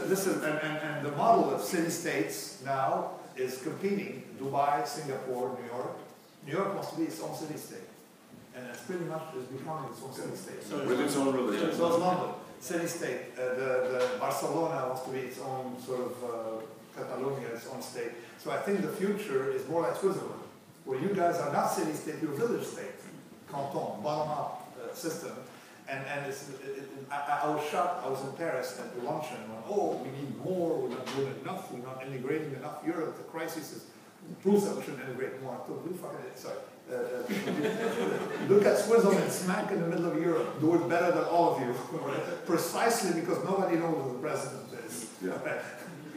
this is, and the model of city-states now is competing. Dubai, Singapore, New York. New York wants to be its own city-state. And it's pretty much becoming its own city-state. So with its own religion. So it's London, city-state. The Barcelona wants to be its own sort of Catalonia, its own state. So I think the future is more like Switzerland, where you guys are not city-state, you're village-state, canton, bottom-up system. And I was shocked. I was in Paris at the luncheon. When, oh, we need more. We're not doing enough. We're not integrating enough. Europe, the crisis proves that we should integrate more. I told you, sorry. Look at Switzerland, smack in the middle of Europe. Do it better than all of you, precisely because nobody knows who the president is. Yeah.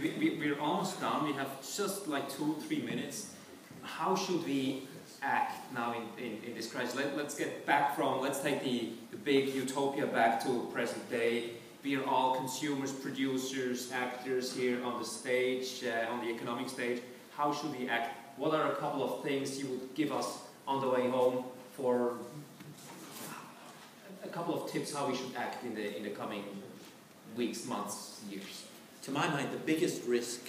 We're almost done. We have just like 2-3 minutes. How should we act now in this crisis? Let's get back from, let's take the big utopia back to present day. We are all consumers, producers, actors here on the stage, on the economic stage. How should we act? What are a couple of things you would give us on the way home for a couple of tips how we should act in the coming weeks, months, years? To my mind, the biggest risk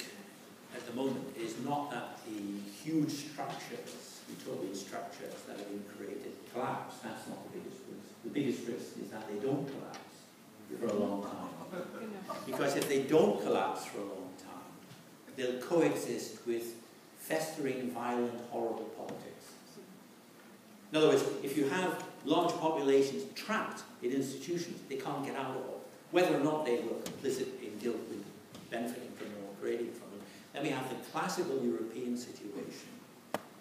at the moment is not that the huge structures, utopian structures that have been created, collapse. That's not the biggest risk. The biggest risk is that they don't collapse for a long time. Because if they don't collapse for a long time, they'll coexist with festering, violent, horrible politics. In other words, if you have large populations trapped in institutions they can't get out of, whether or not they were complicit in guilt with benefiting from them or creating from them, then we have the classical European situation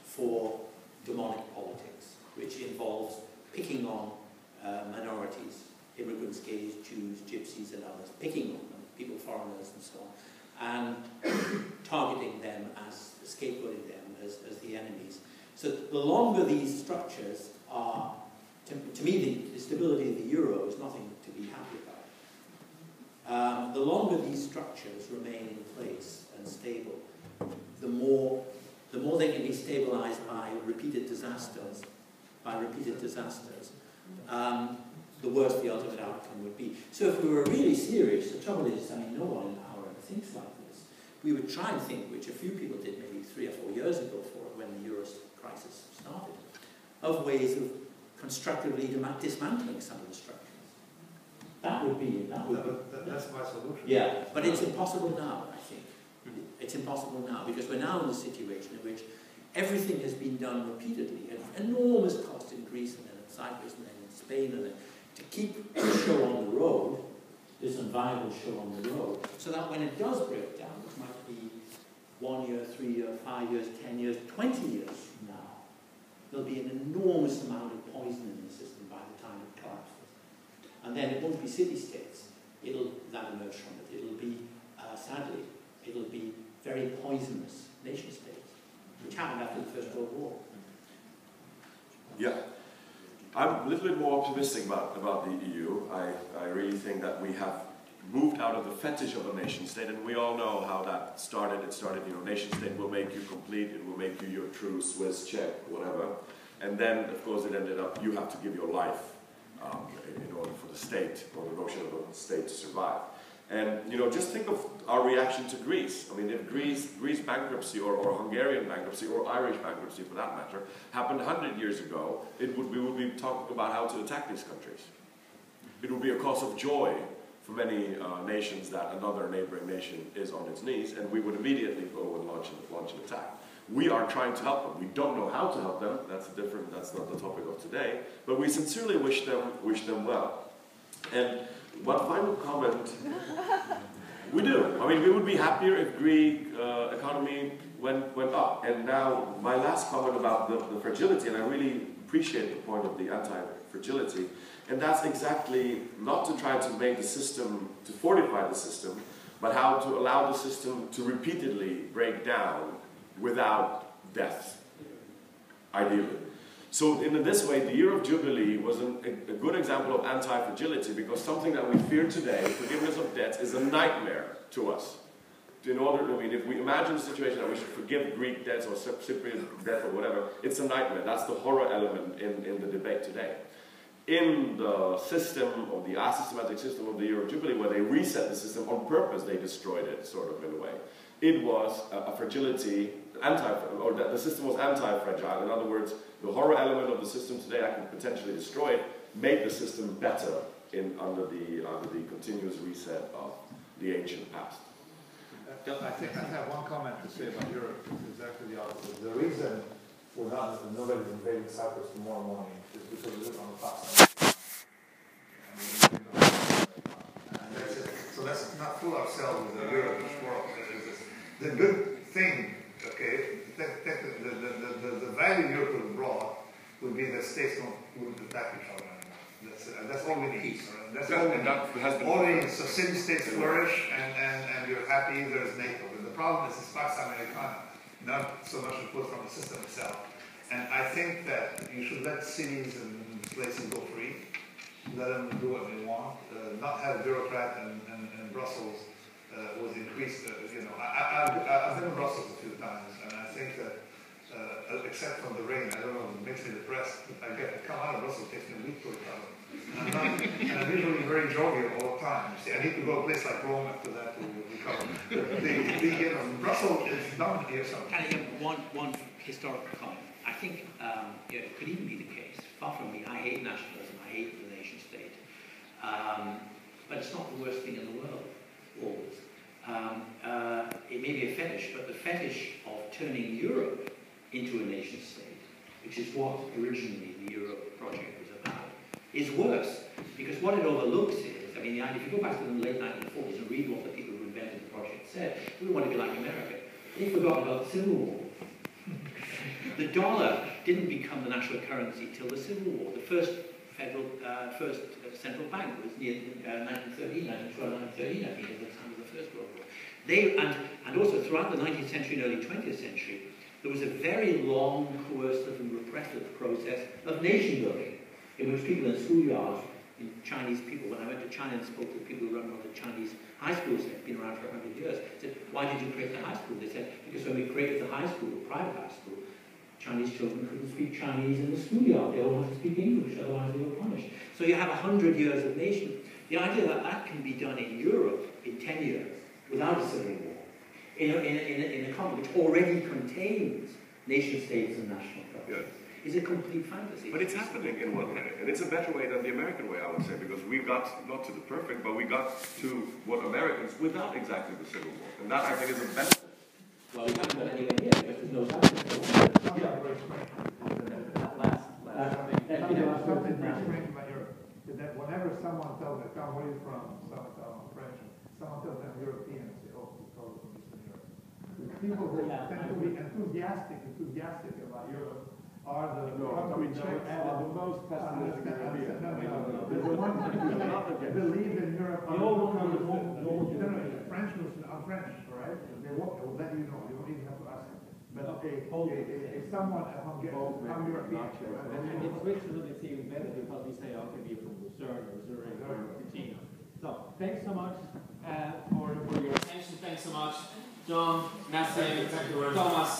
for demonic politics, which involves picking on minorities, immigrants, gays, Jews, gypsies and others, picking on them, people, foreigners and so on, and targeting them as, scapegoating them as the enemies. So the longer these structures are, to me the stability of the euro is nothing to be happy about. The longer these structures remain in place and stable, the more they can be stabilized by repeated disasters, the worse the ultimate outcome would be. So if we were really serious, the trouble is, I mean, no one in power ever thinks like this. We would try and think, which a few people did maybe 3 or 4 years ago when the euro crisis started, of ways of constructively dismantling some of the structures. That's my solution. Yeah, but it's impossible now, I think. It's impossible now, because we're now in a situation in which everything has been done repeatedly at enormous cost in Greece and then in Cyprus and then in Spain, and then to keep the show on the road, this unviable show on the road, so that when it does break down, which might be 1 year, 3 years, 5 years, 10 years, 20 years from now, there'll be an enormous amount of poison in the system by the time it collapses. And then it won't be city-states that emerge from it. It'll be, sadly, it'll be very poisonous nation-states, which happened after the First World War. Yeah. I'm a little bit more optimistic about the EU. I really think that we have moved out of the fetish of a nation-state, and we all know how that started. It started, you know, nation-state will make you complete, it will make you your true Swiss, Czech, whatever. And then, of course, it ended up, you have to give your life in order for the state, or the notion of a state to survive. And, you know, just think of our reaction to Greece. I mean, if Greece bankruptcy or Hungarian bankruptcy or Irish bankruptcy, for that matter, happened 100 years ago, we would be talking about how to attack these countries. It would be a cause of joy for many nations that another neighboring nation is on its knees, and we would immediately go and launch an attack. We are trying to help them. We don't know how to help them. That's not the topic of today. But we sincerely wish them well. And one final comment. We do. I mean, we would be happier if Greek economy went up. And now, my last comment about the fragility, and I really appreciate the point of the anti-fragility, and that's exactly not to try to make the system, to fortify the system, but how to allow the system to repeatedly break down without death, ideally. So in this way, the year of Jubilee was a good example of anti-fragility, because something that we fear today, forgiveness of debts, is a nightmare to us. In order, I mean, if we imagine a situation that we should forgive Greek debts or Cypriot debt or whatever, it's a nightmare. That's the horror element in the debate today. in the system of the asystematic system of the Euro Jubilee, where they reset the system on purpose, they destroyed it, sort of, in a way. It was a fragility, or the system was anti-fragile. In other words, the horror element of the system today, I can potentially destroy it, made the system better under the continuous reset of the ancient past. I think I have one comment to say about Europe. It's exactly the opposite. The reason nobody's invading Cyprus tomorrow morning is because we live on the past. And that's it. So let's not fool ourselves with the Europe world. The good thing, okay, the value Europe would have brought would be that states wouldn't attack each other anymore. That's all we need. That's all we need. Only so city-states flourish and you're happy, there's NATO. But the problem is the Pax Americana, not so much the from the system itself. And I think that you should let cities and places go free, let them do what they want, not have a bureaucrat and Brussels was increased. I've been in Brussels a few times, and I think that except from the rain, I don't know, it makes me depressed. But I come out of Brussels, it takes me a week to recover. And I'm usually very jovial all the time. See, I need to go to a place like Rome after that to recover. Brussels is not here. Can I give one historical comment? I think it could even be the case. Far from me, I hate nationalism, I hate the nation state. But it's not the worst thing in the world, always. It may be a fetish, but the fetish of turning Europe into a nation state, which is what originally the Europe project was about, is worse. Because what it overlooks is, I mean, if you go back to the late 1940s and read what the people who invented the project said, we want to be like America. They forgot about the Civil War. The dollar didn't become the national currency till the Civil War. The first central bank was near 1913, 1913, I think, at the time of the First World War. And also throughout the 19th century and early 20th century, there was a very long, coercive and repressive process of nation building, in which people in schoolyards, Chinese people, when I went to China and spoke to the people who run one of the Chinese high schools that have been around for 100 years, said, why did you create the high school? They said, because when we created the high school, the private high school, Chinese children couldn't speak Chinese in the schoolyard. They all had to speak English, otherwise they were punished. So you have 100 years of nation. The idea that that can be done in Europe in 10 years without a civil war, in a continent which already contains nation states and national governments, is a complete fantasy. But it's happening in one way, and it's a better way than the American way, I would say, because we got not to the perfect, but we got to what Americans without exactly the civil war, and that I think is a benefit. Well, we haven't got anywhere near because there's no substance. That whenever someone tells me, "Tom, where are you from?" Someone tells me I'm French. Someone tells me I'm European. I say, "Oh, he's probably from Eastern Europe." The people who tend to be enthusiastic about Europe are the countries that were added the most pessimistic. The ones that believe in Europe. French Muslims are French, all right? They will let you know. You don't even have to ask them. But if someone I'm European. And in Switzerland, it's even better because we say, okay, we're from Lucerne or Zurich or Ticino. So, thanks so much for your attention. Thanks so much, John, Nassim, Thomas.